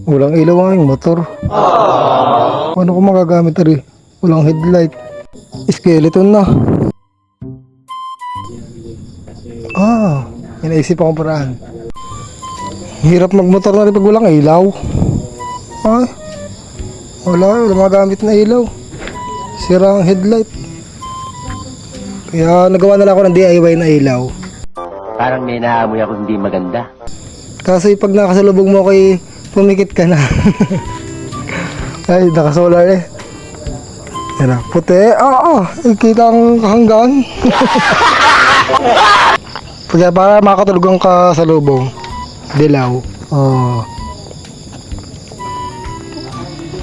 Walang ilaw nga yung motor. Paano ko magagamit rin? Walang headlight. Skeleton na. May naisip akong paraan. Hirap magmotor na rin pag walang ilaw. Wala magamit na ilaw. Sira ang headlight. Kaya nagawa na lang ako ng DIY na ilaw. Parang may naamoy ako hindi maganda. Kasi pag nakasalubog mo kay pumikit ka na. Ay, naka-solar eh. Yan na, puti. Ikita ang hanggang. Kaya para makatulog ka sa lubong. Dilaw.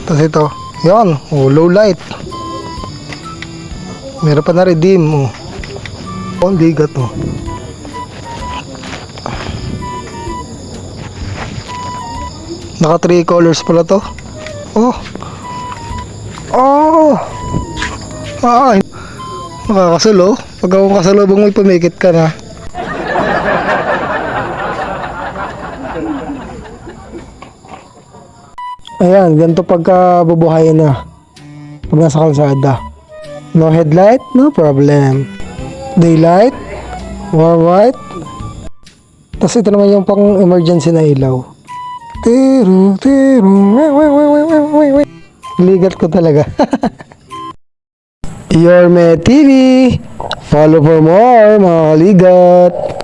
Tapos ito. Yan. Low light. Meron pa na redeem. Ang ligat. Naka 3 colors pala to. Nakakasulo. Pag akong kasalubong may pumikit ka na. Ayan, ganito pagka bubuhayin na. Pag nasa kalsada. No headlight, no problem. Daylight, warm white. Tapos ito naman yung pang emergency na ilaw. Ligat ko talaga. Yorme TV. Follow for more mga ligat.